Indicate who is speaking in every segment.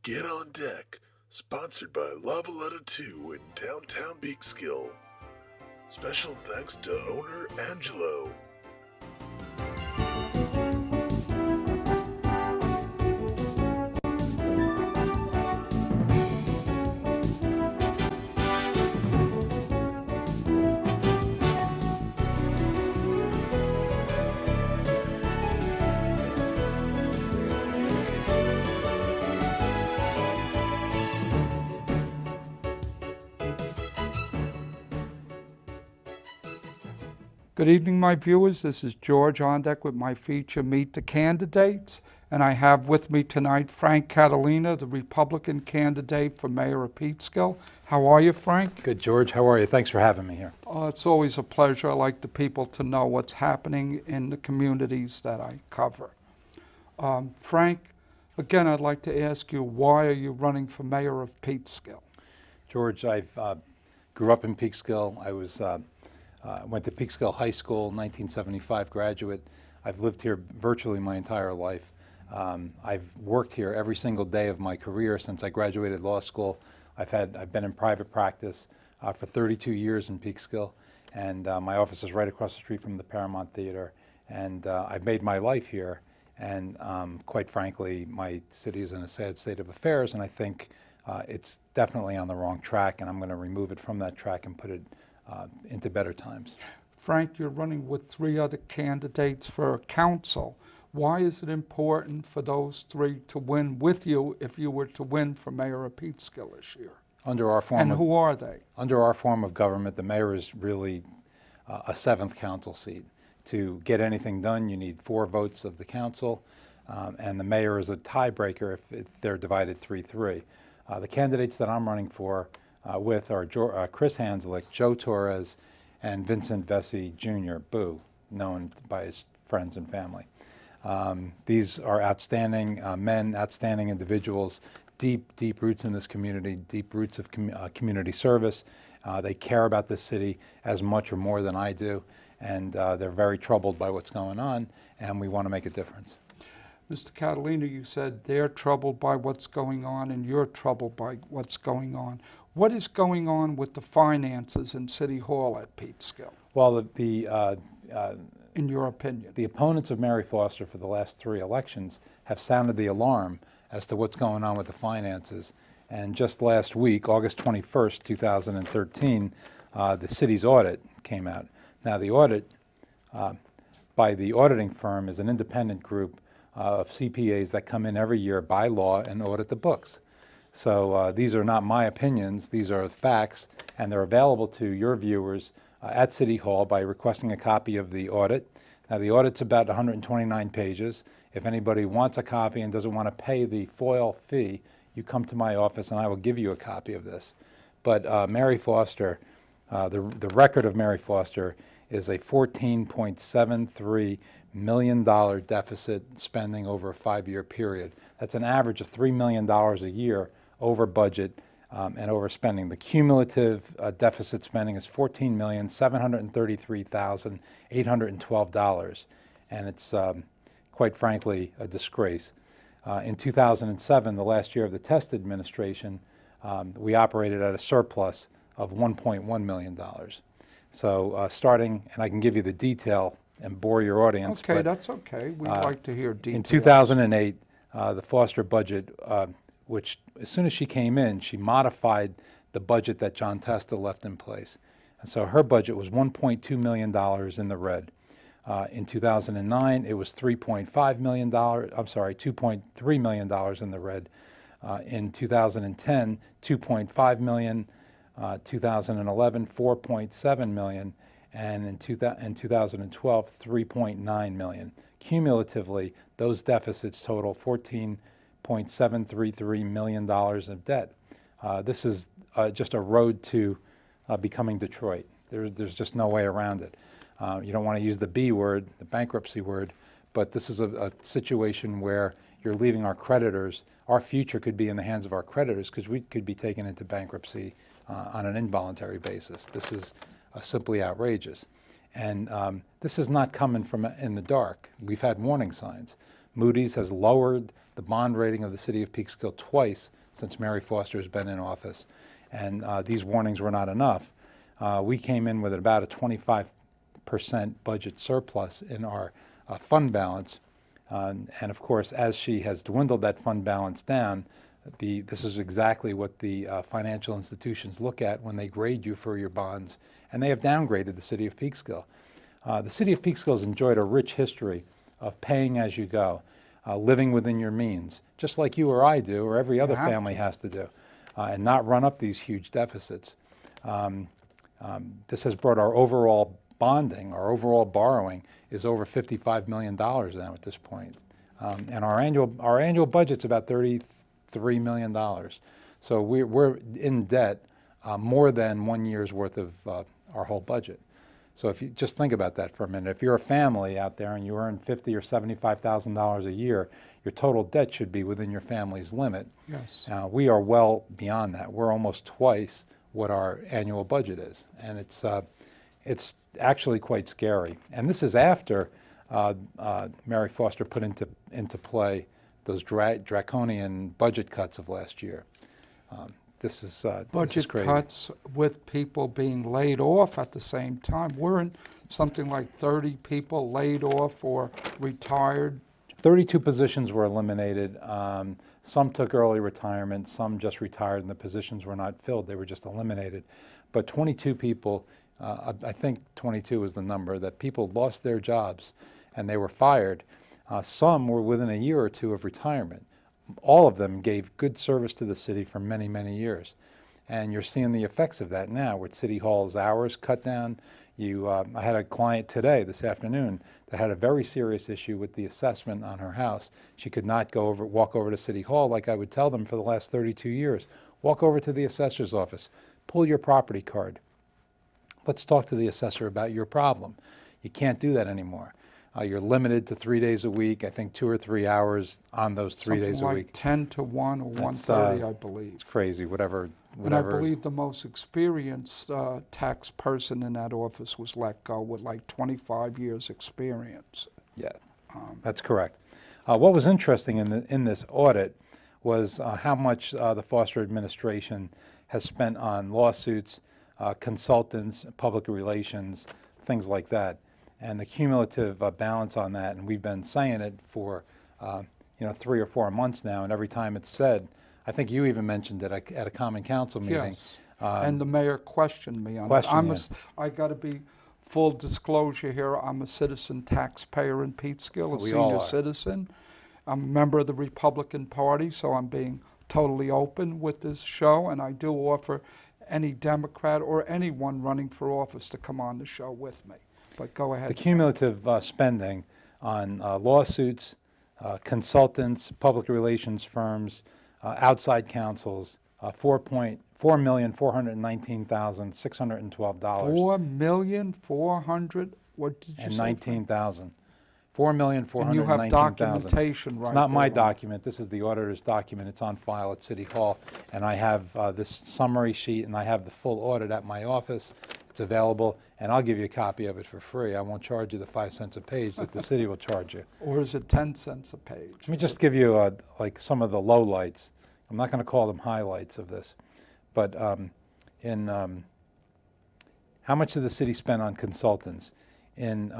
Speaker 1: Get on Deck, sponsored by Lavaletta 2 in downtown Peekskill. Special thanks to owner Angelo.
Speaker 2: Good evening, my viewers. This is George Ondek with my feature, Meet the Candidates. And I have with me tonight Frank Catalina, the Republican candidate for mayor of Peekskill. How are you, Frank?
Speaker 3: Good, George. How are you? Thanks for having me here.
Speaker 2: It's always a pleasure. I like the people to know what's happening in the communities that I cover. Frank, again, I'd like to ask you, why are you running for mayor of Peekskill?
Speaker 3: George, I grew up in Peekskill. I went to Peekskill High School, 1975 graduate. I've lived here virtually my entire life. I've worked here every single day of my career since I graduated law school. I've been in private practice for 32 years in Peekskill, and my office is right across the street from the Paramount Theater. And I've made my life here, and quite frankly, my city is in a sad state of affairs, and I think it's definitely on the wrong track, and I'm going to remove it from that track and put it into better times.
Speaker 2: Frank, you're running with 3 other candidates for council. Why is it important for those 3 to win with you if you were to win for mayor of Peekskill this year? Who are they?
Speaker 3: Under our form of government, the mayor is really a 7th council seat. To get anything done, you need 4 votes of the council, and the mayor is a tiebreaker if they're divided 3-3. The candidates that I'm running for with are Chris Hanslick, Joe Torres, and Vincent Vesey Jr., Boo, known by his friends and family. These are outstanding men, outstanding individuals, deep roots in this community, deep roots of community service. They care about this city as much or more than I do, and they're very troubled by what's going on, and we want to make a difference.
Speaker 2: Mr. Catalina, you said they're troubled by what's going on and you're troubled by what's going on. What is going on with the finances in City Hall at Peekskill?
Speaker 3: Well,
Speaker 2: in your opinion,
Speaker 3: the opponents of Mary Foster for the last 3 elections have sounded the alarm as to what's going on with the finances. And just last week, August 21st, 2013, the city's audit came out. Now, the audit by the auditing firm is an independent group of CPAs that come in every year by law and audit the books. So these are not my opinions, these are facts, and they're available to your viewers at City Hall by requesting a copy of the audit. Now, the audit's about 129 pages. If anybody wants a copy and doesn't want to pay the FOIL fee, you come to my office and I will give you a copy of this. But Mary Foster, the record of Mary Foster is a $14.73 million deficit spending over a 5-year period. That's an average of $3 million a year over budget and overspending. The cumulative deficit spending is $14,733,812, and it's quite frankly a disgrace. In 2007, the last year of the Test administration, we operated at a surplus of $1.1 million. So starting, and I can give you the detail and bore your audience.
Speaker 2: Okay, that's okay. We'd like to hear details.
Speaker 3: In 2008, the Foster budget, which as soon as she came in, she modified the budget that John Testa left in place. And so her budget was $1.2 million in the red. In 2009, it was $2.3 million in the red. In 2010, $2.5 million. 2011, $4.7 million. And in 2012, $3.9 million. Cumulatively, those deficits total $14.733 million of debt. This is just a road to becoming Detroit. There's just no way around it. You don't want to use the B word, the bankruptcy word, but this is a situation where you're leaving our creditors. Our future could be in the hands of our creditors because we could be taken into bankruptcy on an involuntary basis. This is simply outrageous. And this is not coming from in the dark. We've had warning signs. Moody's has lowered the bond rating of the city of Peekskill twice since Mary Foster has been in office, and these warnings were not enough. We came in with about a 25% budget surplus in our fund balance, and of course, as she has dwindled that fund balance down, this is exactly what the financial institutions look at when they grade you for your bonds, and they have downgraded the city of Peekskill. The city of Peekskill has enjoyed a rich history of paying as you go, living within your means, just like you or I do, or every other family has to do, and not run up these huge deficits. This has brought our overall bonding, our overall borrowing is over $55 million now at this point. And our annual budget's about $33 million. So we're in debt more than 1 year's worth of our whole budget. So if you just think about that for a minute, if you're a family out there and you earn $50,000 or $75,000 a year, your total debt should be within your family's limit.
Speaker 2: Yes.
Speaker 3: We are well beyond that. We're almost twice what our annual budget is, and it's actually quite scary. And this is after Mary Foster put into play those draconian budget cuts of last year. This is
Speaker 2: Budget
Speaker 3: crazy.
Speaker 2: cuts with people being laid off at the same time. Weren't something like 30 people laid off or retired?
Speaker 3: 32 positions were eliminated. Some took early retirement, some just retired and the positions were not filled. They were just eliminated. But 22 people, I think 22 was the number, that people lost their jobs and they were fired. Some were within a year or two of retirement. All of them gave good service to the city for many, many years. And you're seeing the effects of that now with City Hall's hours cut down. I had a client today, this afternoon, that had a very serious issue with the assessment on her house. She could not walk over to City Hall like I would tell them for the last 32 years. Walk over to the assessor's office, pull your property card. Let's talk to the assessor about your problem. You can't do that anymore. You're limited to 3 days a week, I think 2 or 3 hours on those 3 days a week.
Speaker 2: 10 to 1 or 1:30, I believe.
Speaker 3: It's crazy, whatever.
Speaker 2: And I believe the most experienced tax person in that office was let go with like 25 years experience.
Speaker 3: Yeah, that's correct. What was interesting in this audit was how much the Foster administration has spent on lawsuits, consultants, public relations, things like that, and the cumulative balance on that. And we've been saying it for 3 or 4 months now, and every time it's said, I think you even mentioned it at a common council meeting.
Speaker 2: Yes, and the mayor questioned me on it. I got to be full disclosure here. I'm a citizen taxpayer in Peekskill, a senior citizen. I'm a member of the Republican Party, so I'm being totally open with this show, and I do offer any Democrat or anyone running for office to come on the show with me. But go ahead.
Speaker 3: The cumulative spending on lawsuits, consultants, public relations firms, outside counsels, $4,419,612.
Speaker 2: $4,400,000. What did you say?
Speaker 3: $19,000. $4,419,000.
Speaker 2: And you have documentation, right?
Speaker 3: It's not my document. This is the auditor's document. It's on file at City Hall, and I have this summary sheet, and I have the full audit at my office. It's available, and I'll give you a copy of it for free. I won't charge you the 5 cents a page that the city will charge you.
Speaker 2: Or is it 10 cents a page?
Speaker 3: Let me just give you like some of the lowlights. I'm not going to call them highlights of this, but how much did the city spend on consultants? In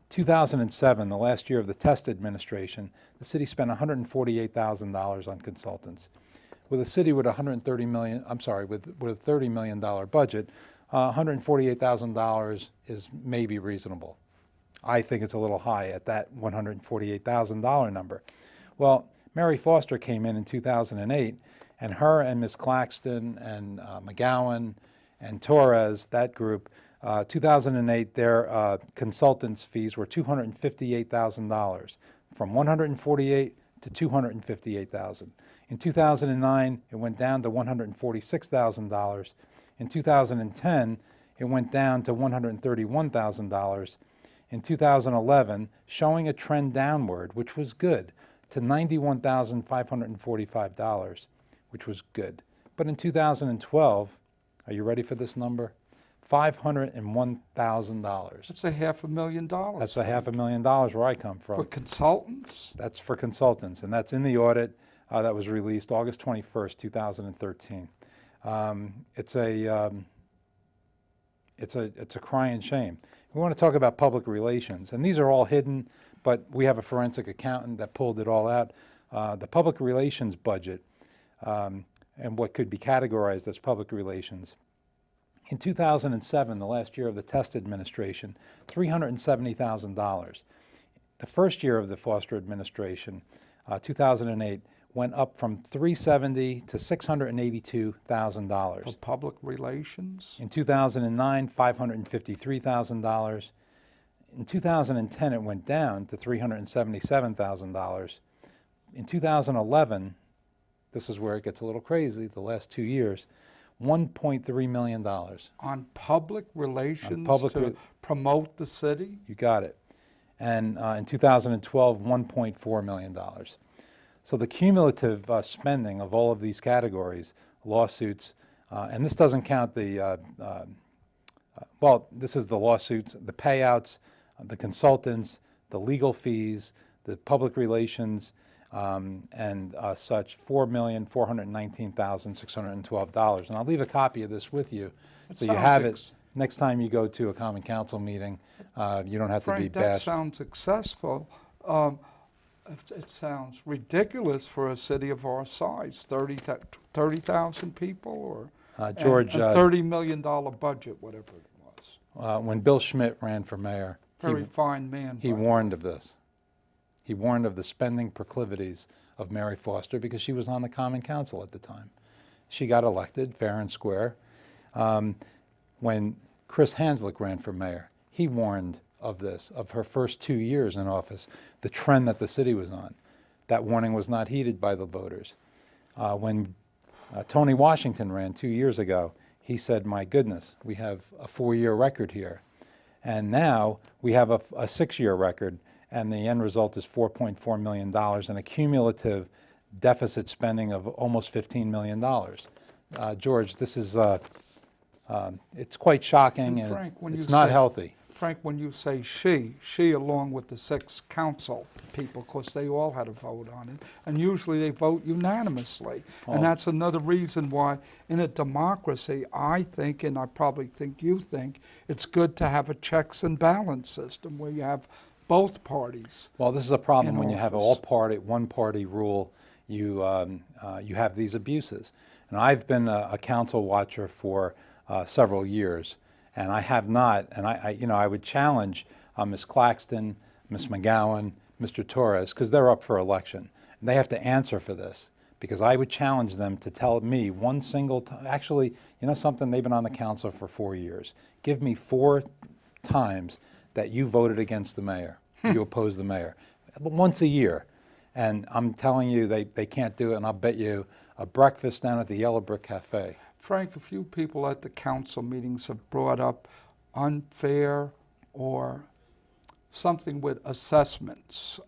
Speaker 3: 2007, the last year of the test administration, the city spent $148,000 on consultants. With a city with with a $30 million budget, $148,000 is maybe reasonable. I think it's a little high at that $148,000 number. Well, Mary Foster came in 2008, and her and Ms. Claxton and McGowan and Torres, that group, 2008, their consultants' fees were $258,000, from $148,000 to $258,000. In 2009, it went down to $146,000. In 2010, it went down to $131,000. In 2011, showing a trend downward, which was good, to $91,545, which was good. But in 2012, are you ready for this number? $501,000.
Speaker 2: That's $500,000.
Speaker 3: That's $500,000 where I come
Speaker 2: For
Speaker 3: from.
Speaker 2: consultants?
Speaker 3: That's for consultants, and that's in the audit that was released August 21st, 2013. It's a crying shame. We want to talk about public relations, and these are all hidden, but we have a forensic accountant that pulled it all out. The public relations budget and what could be categorized as public relations. In 2007, the last year of the Test administration, $370,000. The first year of the Foster administration, 2008, went up from $370,000 to $682,000.
Speaker 2: For public relations?
Speaker 3: In 2009, $553,000. In 2010, it went down to $377,000. In 2011, this is where it gets a little crazy, the last 2 years, $1.3 million.
Speaker 2: On public relations
Speaker 3: public
Speaker 2: to promote the city?
Speaker 3: You got it. And in 2012, $1.4 million. So the cumulative spending of all of these categories, lawsuits, and this doesn't count the, well, this is the lawsuits, the payouts, the consultants, the legal fees, the public relations, and such, $4,419,612. And I'll leave a copy of this with you so you have it next time you go to a common council meeting. You don't have to be
Speaker 2: Frank, that
Speaker 3: bashed.
Speaker 2: sounds successful. It sounds ridiculous for a city of our size, 30,000 people, or
Speaker 3: George,
Speaker 2: a $30 million budget, whatever it was.
Speaker 3: when Bill Schmidt ran for mayor,
Speaker 2: Very fine man.
Speaker 3: he warned of this. He warned of the spending proclivities of Mary Foster because she was on the Common Council at the time. She got elected fair and square. When Chris Hanslick ran for mayor, he warned of this, of her first 2 years in office, the trend that the city was on. That warning was not heeded by the voters. When Tony Washington ran 2 years ago, he said, my goodness, we have a 4-year record here. And now we have a 6-year record, and the end result is $4.4 million and a cumulative deficit spending of almost $15 million. George, this is, it's quite shocking, and
Speaker 2: Frank,
Speaker 3: it's not healthy.
Speaker 2: Frank, when you say she along with the 6 council people, of course they all had a vote on it, and usually they vote unanimously. And that's another reason why in a democracy, I think, and I probably think you think, it's good to have a checks and balance system where you have both parties.
Speaker 3: Well, this is a problem when you have
Speaker 2: office.
Speaker 3: one-party rule. You have these abuses. And I've been a council watcher for several years, and I have not. And I would challenge Ms. Claxton, Ms. McGowan, Mr. Torres, because they're up for election. And they have to answer for this, because I would challenge them to tell me one single time. Actually, you know something? They've been on the council for 4 years. Give me 4 times that you voted against the mayor, you opposed the mayor, once a year. And I'm telling you, they can't do it, and I'll bet you a breakfast down at the Yellow Brick Cafe.
Speaker 2: Frank, a few people at the council meetings have brought up unfair or something with assessments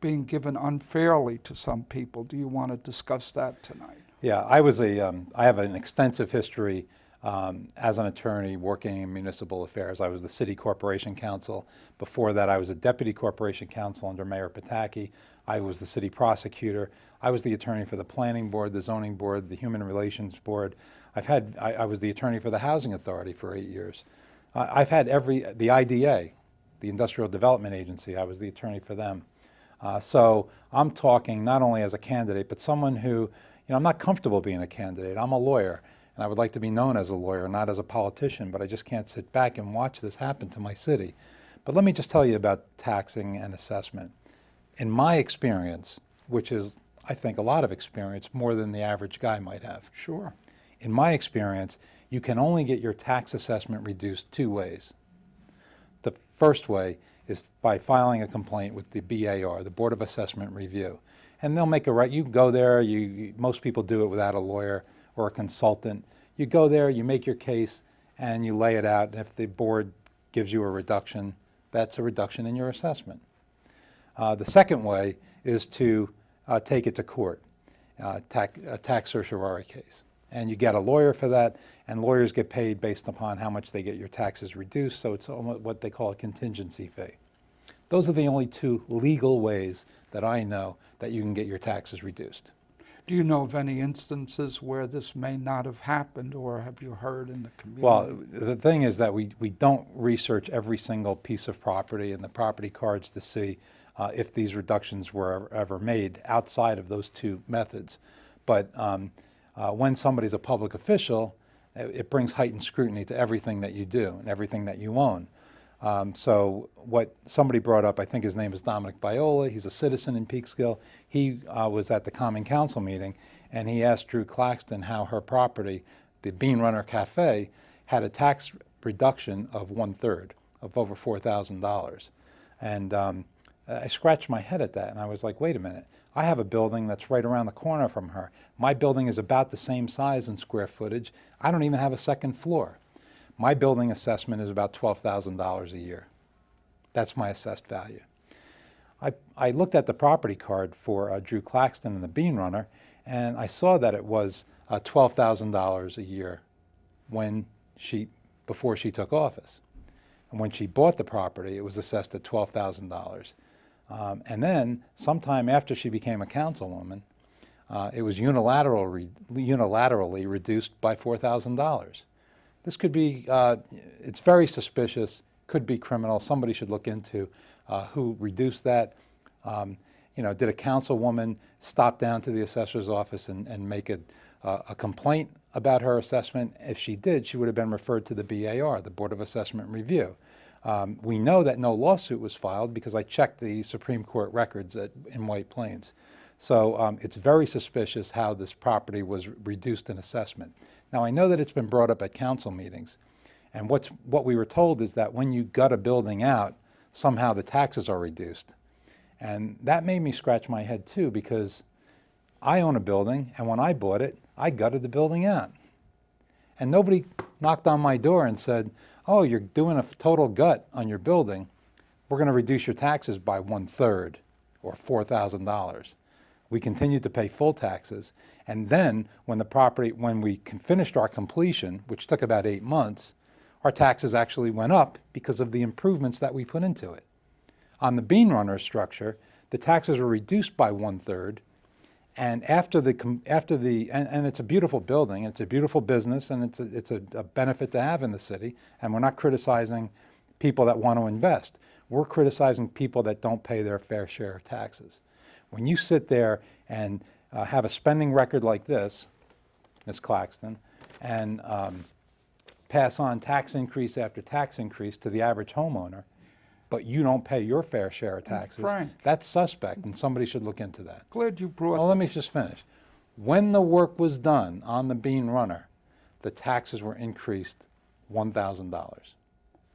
Speaker 2: being given unfairly to some people. Do you want to discuss that tonight?
Speaker 3: Yeah, I have an extensive history as an attorney working in municipal affairs. I was the city corporation counsel. Before that, I was a deputy corporation counsel under Mayor Pataki. I was the city prosecutor. I was the attorney for the planning board, the zoning board, the human relations board. I was the attorney for the housing authority for 8 years. I've had the IDA, the Industrial Development Agency, I was the attorney for them. So I'm talking not only as a candidate, but someone who, I'm not comfortable being a candidate. I'm a lawyer, and I would like to be known as a lawyer, not as a politician, but I just can't sit back and watch this happen to my city. But let me just tell you about taxing and assessment. In my experience, which is, I think, a lot of experience, more than the average guy might have.
Speaker 2: Sure.
Speaker 3: In my experience, you can only get your tax assessment reduced 2 ways. The first way is by filing a complaint with the BAR, the Board of Assessment Review. And they'll make you go there, most people do it without a lawyer or a consultant. You go there, you make your case, and you lay it out. And if the board gives you a reduction, that's a reduction in your assessment. The second way is to take it to court, a tax certiorari case. and you get a lawyer for that, and lawyers get paid based upon how much they get your taxes reduced, so it's almost what they call a contingency fee. Those are the only two legal ways that I know that you can get your taxes reduced.
Speaker 2: Do you know of any instances where this may not have happened, or have you heard in the community?
Speaker 3: Well, the thing is that we don't research every single piece of property and the property cards to see if these reductions were ever made outside of those two methods. But when somebody's a public official, it brings heightened scrutiny to everything that you do and everything that you own. So what somebody brought up, I think his name is Dominic Biola, he's a citizen in Peekskill. He was at the Common Council meeting, and he asked Drew Claxton how her property, the Bean Runner Cafe, had a tax reduction of 1/3, of over $4,000. And I scratched my head at that, and I was like, wait a minute. I have a building that's right around the corner from her. My building is about the same size in square footage. I don't even have a second floor. My building assessment is about $12,000 a year. That's my assessed value. I looked at the property card for Drew Claxton and the Bean Runner, and I saw that it was $12,000 a year before she took office. And when she bought the property, it was assessed at $12,000. And then, sometime after she became a councilwoman, it was unilaterally reduced by $4,000. This could be, it's very suspicious, could be criminal. Somebody should look into who reduced that. Did a councilwoman stop down to the assessor's office and make a complaint about her assessment? If she did, she would have been referred to the BAR, the Board of Assessment Review. We know that no lawsuit was filed because I checked the Supreme Court records in White Plains. So it's very suspicious how this property was reduced in assessment. Now, I know that it's been brought up at council meetings, and what we were told is that when you gut a building out, somehow the taxes are reduced. And that made me scratch my head too, because I own a building, and when I bought it, I gutted the building out. And nobody knocked on my door and said, oh, you're doing a total gut on your building. We're going to reduce your taxes by 1/3 or $4,000. We continued to pay full taxes. And then when we finished our completion, which took about 8 months, our taxes actually went up because of the improvements that we put into it. On the Bean Runner structure, the taxes were reduced by 1/3. And and it's a beautiful building, it's a beautiful business, and it's a benefit to have in the city. And we're not criticizing people that want to invest. We're criticizing people that don't pay their fair share of taxes. When you sit there and have a spending record like this, Ms. Claxton, and pass on tax increase after tax increase to the average homeowner, but you don't pay your fair share of taxes,
Speaker 2: Frank,
Speaker 3: that's suspect, and somebody should look into that.
Speaker 2: glad you brought
Speaker 3: Well, let me just finish. When the work was done on the Bean Runner, the taxes were increased $1,000.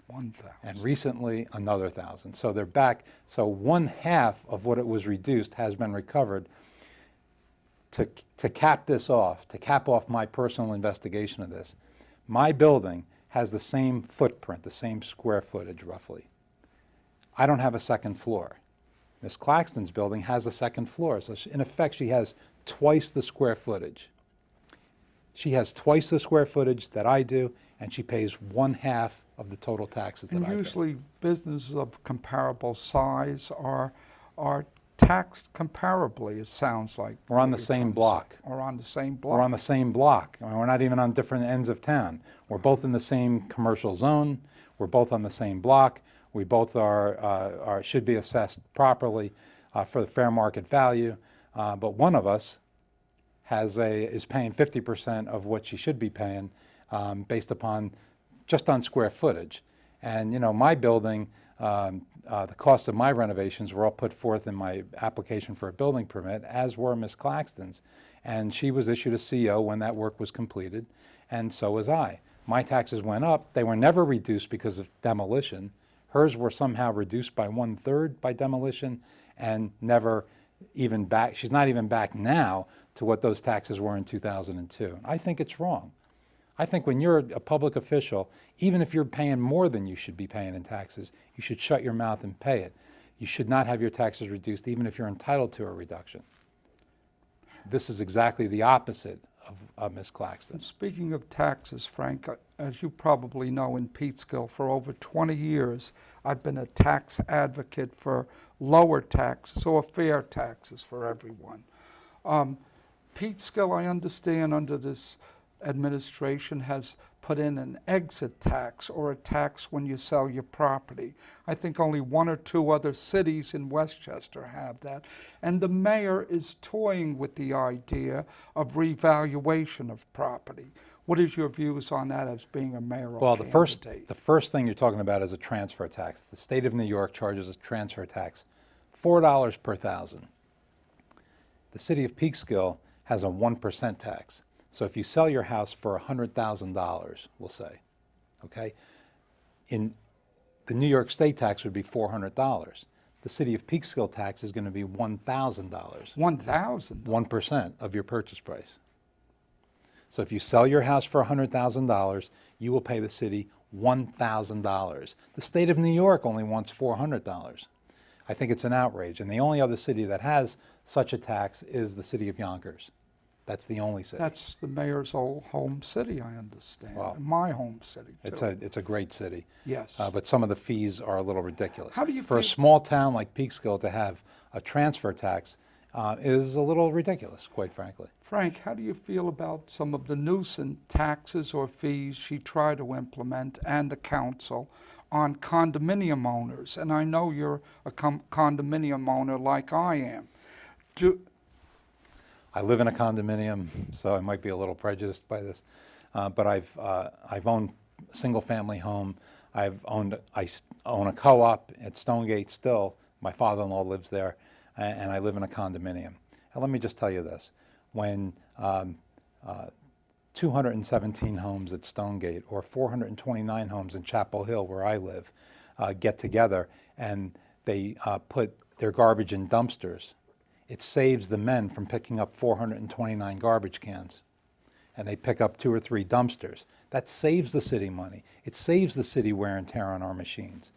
Speaker 2: 1,000.
Speaker 3: And recently another 1,000. So they're back. So 1/2 of what it was reduced has been recovered. To cap this off, to cap off my personal investigation of this, my building has the same footprint, the same square footage roughly. I don't have a second floor. Ms. Claxton's building has a second floor. So in effect, she has twice the square footage. She has twice the square footage that I do, and she pays 1/2 of the total taxes that
Speaker 2: And
Speaker 3: I pay.
Speaker 2: usually businesses of comparable size are taxed comparably, it sounds like.
Speaker 3: We're on the
Speaker 2: what you're
Speaker 3: same
Speaker 2: trying to
Speaker 3: block.
Speaker 2: say. Or on the same block.
Speaker 3: We're on the same block. I mean, we're not even on different ends of town. We're both in the same commercial zone. We're both on the same block. We both should be assessed properly for the fair market value. But one of us is paying 50% of what she should be paying based upon just on square footage. And my building, the cost of my renovations were all put forth in my application for a building permit, as were Ms. Claxton's. And she was issued a CO when that work was completed, and so was I. My taxes went up. They were never reduced because of demolition. Hers were somehow reduced by 1/3 by demolition, and never even back. She's not even back now to what those taxes were in 2002. I think it's wrong. I think when you're a public official, even if you're paying more than you should be paying in taxes, you should shut your mouth and pay it. You should not have your taxes reduced, even if you're entitled to a reduction. This is exactly the opposite of Ms. Claxton.
Speaker 2: And speaking of taxes, Frank, as you probably know, in Peekskill, for over 20 years, I've been a tax advocate for lower taxes or fair taxes for everyone. Peekskill, I understand, under this administration has put in an exit tax or a tax when you sell your property. I think only one or two other cities in Westchester have that. And the mayor is toying with the idea of revaluation of property. What is your views on that as being a mayoral
Speaker 3: Well,
Speaker 2: candidate?
Speaker 3: the first thing you're talking about is a transfer tax. The state of New York charges a transfer tax, $4 per thousand. The city of Peekskill has a 1% tax. So if you sell your house for $100,000, we'll say, okay, in the New York state tax would be $400. The city of Peekskill tax is going to be $1,000.
Speaker 2: 1,000?
Speaker 3: 1% of your purchase price. So if you sell your house for $100,000, you will pay the city $1,000. The state of New York only wants $400. I think it's an outrage. And the only other city that has such a tax is the city of Yonkers. That's the only city.
Speaker 2: That's the mayor's old home city, I understand.
Speaker 3: Well,
Speaker 2: my home city, too.
Speaker 3: It's a great city.
Speaker 2: Yes.
Speaker 3: But some of the fees are a little ridiculous.
Speaker 2: How do you
Speaker 3: For a
Speaker 2: feel-
Speaker 3: small town like Peekskill to have a transfer tax is a little ridiculous, quite frankly.
Speaker 2: Frank, how do you feel about some of the nuisance taxes or fees she tried to implement and the council on condominium owners? And I know you're a condominium owner like I am.
Speaker 3: I live in a condominium, so I might be a little prejudiced by this. But I've owned a single-family home. I own a co-op at Stonegate still. My father-in-law lives there, and I live in a condominium. And let me just tell you this: when 217 homes at Stonegate or 429 homes in Chapel Hill, where I live, get together and they put their garbage in dumpsters, it saves the men from picking up 429 garbage cans. And they pick up 2 or 3 dumpsters. That saves the city money. It saves the city wear and tear on our machines.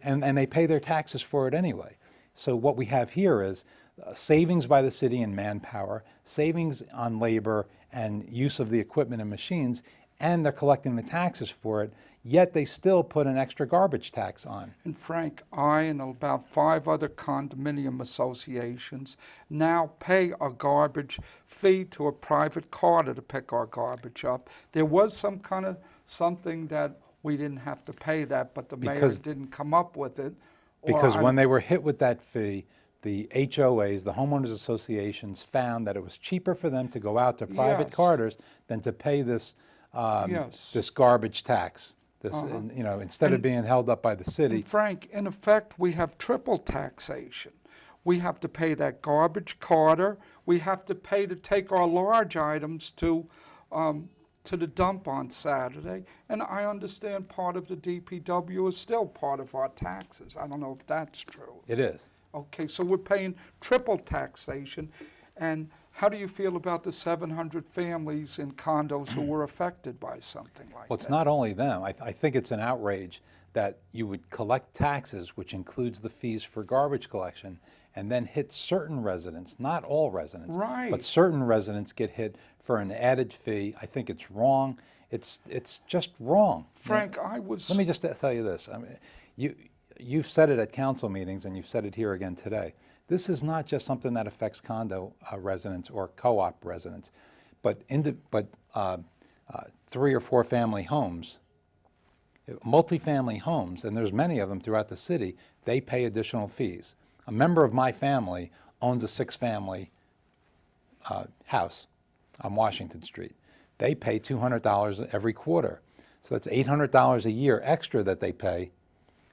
Speaker 3: And they pay their taxes for it anyway. So what we have here is savings by the city in manpower, savings on labor and use of the equipment and machines, and they're collecting the taxes for it, yet they still put an extra garbage tax on.
Speaker 2: And Frank, I and about 5 other condominium associations now pay a garbage fee to a private carter to pick our garbage up. There was some kind of something that we didn't have to pay that, but the mayor didn't come up with it.
Speaker 3: Because when they were hit with that fee, the HOAs, the homeowners associations, found that it was cheaper for them to go out to private
Speaker 2: Yes.
Speaker 3: carters than to pay this
Speaker 2: Yes.
Speaker 3: this garbage tax. This, instead of being held up by the city.
Speaker 2: And Frank, in effect, we have triple taxation. We have to pay that garbage carter. We have to pay to take our large items to the dump on Saturday. And I understand part of the DPW is still part of our taxes. I don't know if that's true.
Speaker 3: It is.
Speaker 2: Okay, so we're paying triple taxation. And how do you feel about the 700 families in condos who were affected by something like that?
Speaker 3: Well, it's not only them. I think it's an outrage that you would collect taxes, which includes the fees for garbage collection, and then hit certain residents, not all residents,
Speaker 2: Right.
Speaker 3: but certain residents get hit for an added fee. I think it's wrong. It's just wrong.
Speaker 2: Frank, I was...
Speaker 3: Let me just tell you this. I mean, you've said it at council meetings, and you've said it here again today. This is not just something that affects condo residents or co-op residents, but 3 or 4 family homes, multifamily homes, and there's many of them throughout the city, they pay additional fees. A member of my family owns a 6-family house on Washington Street. They pay $200 every quarter. So that's $800 a year extra that they pay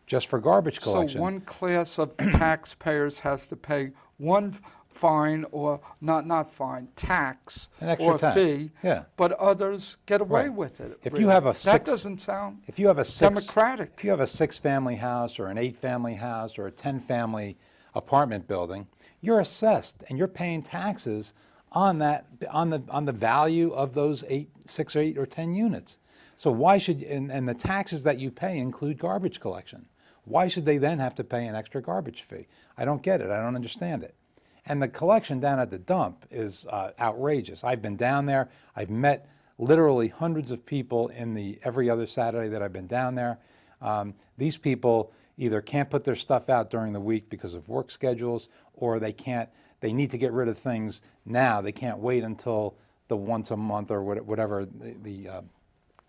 Speaker 3: just for garbage collection.
Speaker 2: So one class of taxpayers has to pay one fine or not fine, tax
Speaker 3: An extra
Speaker 2: or
Speaker 3: tax,
Speaker 2: fee,
Speaker 3: yeah.
Speaker 2: but others get away
Speaker 3: Right.
Speaker 2: with it.
Speaker 3: If
Speaker 2: really.
Speaker 3: you have a
Speaker 2: That
Speaker 3: six-
Speaker 2: doesn't sound
Speaker 3: If you have a
Speaker 2: democratic.
Speaker 3: If you have a 6-family house or an 8-family house or a 10-family apartment building, you're assessed and you're paying taxes on that, on the value of those 6 or 8 or 10 units. So why should, and the taxes that you pay include garbage collection. Why should they then have to pay an extra garbage fee? I don't get it. I don't understand it. And the collection down at the dump is outrageous. I've been down there. I've met literally hundreds of people in every other Saturday that I've been down there. These people either can't put their stuff out during the week because of work schedules, or they need to get rid of things now. They can't wait until the once a month or whatever the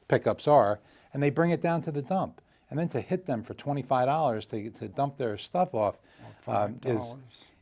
Speaker 3: pickups are, and they bring it down to the dump. And then to hit them for $25 to dump their stuff off is,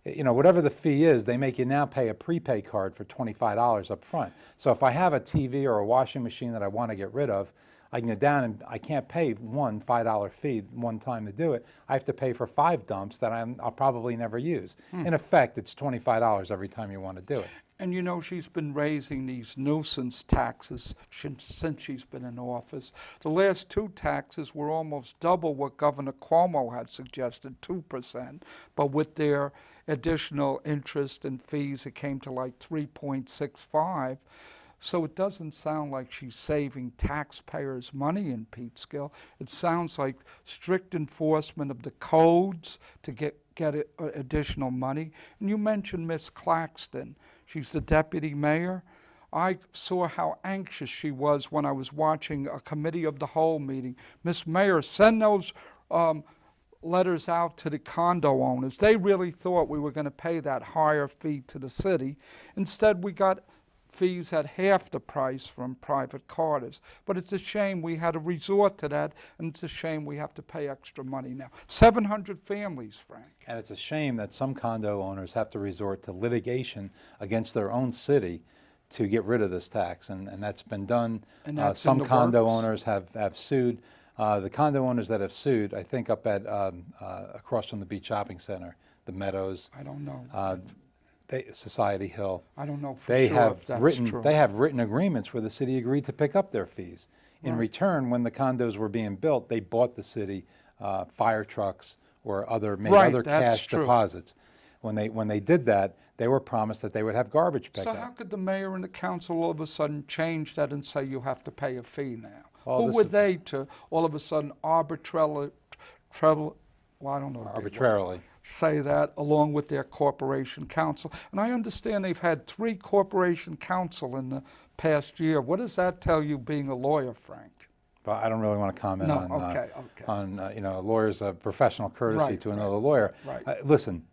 Speaker 3: whatever the fee is, they make you now pay a prepay card for $25 up front. So if I have a TV or a washing machine that I want to get rid of, I can go down and I can't pay one $5 fee one time to do it. I have to pay for 5 dumps that I'll probably never use. In effect, it's $25 every time you want to do it.
Speaker 2: And she's been raising these nuisance taxes since she's been in office. The last 2 taxes were almost double what Governor Cuomo had suggested, 2%. But with their additional interest and fees, it came to like 3.65. So it doesn't sound like she's saving taxpayers' money in Peekskill. It sounds like strict enforcement of the codes to get additional money. And you mentioned Miss Claxton. She's the deputy mayor. I saw how anxious she was when I was watching a committee of the whole meeting. Miss Mayor, send those letters out to the condo owners. They really thought we were going to pay that higher fee to the city. Instead, we got fees at half the price from private carters. But it's a shame we had to resort to that, and it's a shame we have to pay extra money now. 700 families, Frank.
Speaker 3: And it's a shame that some condo owners have to resort to litigation against their own city to get rid of this tax, and that's been done.
Speaker 2: And that's
Speaker 3: some condo owners have sued. The condo owners that have sued, I think up at across from the Beach Shopping Center, the Meadows.
Speaker 2: I don't know.
Speaker 3: Society Hill.
Speaker 2: I don't know for sure if that's true.
Speaker 3: They have written agreements where the city agreed to pick up their fees. In return, when the condos were being built, they bought the city fire trucks or other cash deposits. When they did that, they were promised that they would have garbage pickup.
Speaker 2: So how could the mayor and the council all of a sudden change that and say you have to pay a fee now?
Speaker 3: Well,
Speaker 2: who were they to all of a sudden arbitrarily say that along with their corporation counsel? And I understand they've had 3 corporation counsel in the past year. What does that tell you, being a lawyer, Frank?
Speaker 3: But I don't really want to comment on a lawyer's professional courtesy to another lawyer.
Speaker 2: Right.
Speaker 3: Listen,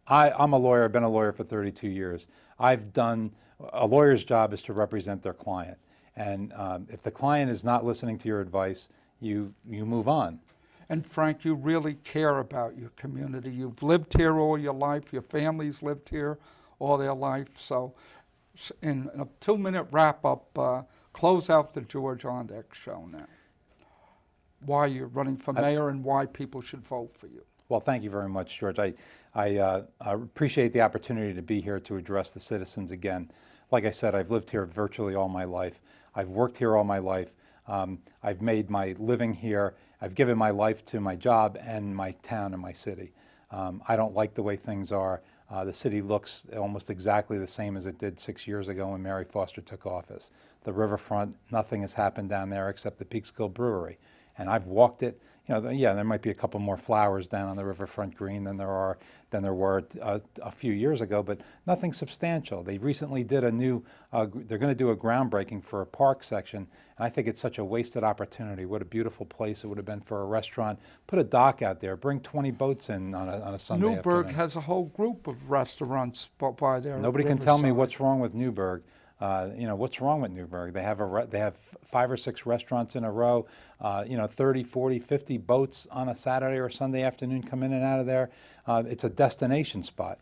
Speaker 3: I'm a lawyer. I've been a lawyer for 32 years. A lawyer's job is to represent their client. And if the client is not listening to your advice, you move on.
Speaker 2: And Frank, you really care about your community. You've lived here all your life. Your family's lived here all their life. So in a 2-minute wrap-up, close out the George Ondek Show now. Why you're running for mayor and why people should vote for you.
Speaker 3: Well, thank you very much, George. I appreciate the opportunity to be here to address the citizens again. Like I said, I've lived here virtually all my life. I've worked here all my life. I've made my living here. I've given my life to my job and my town and my city. I don't like the way things are. The city looks almost exactly the same as it did 6 years ago when Mary Foster took office. The riverfront, nothing has happened down there except the Peekskill Brewery. And I've walked it. There might be a couple more flowers down on the riverfront green than there were a few years ago, but nothing substantial. They recently did they're going to do a groundbreaking for a park section, and I think it's such a wasted opportunity. What a beautiful place it would have been for a rrestaurant. Put a dock out there, bring 20 boats in on a Sunday
Speaker 2: Newburgh
Speaker 3: afternoon.
Speaker 2: has a whole group of restaurants by their
Speaker 3: Nobody can tell me what's wrong with Newburgh. What's wrong with Newburgh? They have 5 or 6 restaurants in a row, 30, 40, 50 boats on a Saturday or Sunday afternoon come in and out of there. It's a destination spot.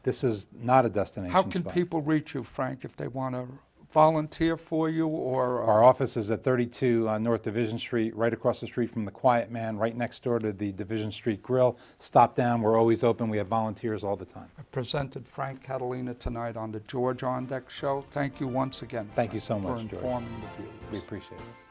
Speaker 3: This is not a destination spot.
Speaker 2: How can people reach you, Frank, if they want to volunteer for you or?
Speaker 3: Our office is at 32 North Division Street, right across the street from the Quiet Man, right next door to the Division Street Grill. Stop down. We're always open. We have volunteers all the time.
Speaker 2: I presented Frank Catalina tonight on the George Ondek Show. Thank you once again.
Speaker 3: Thank you so much,
Speaker 2: for informing the viewers.
Speaker 3: We appreciate it.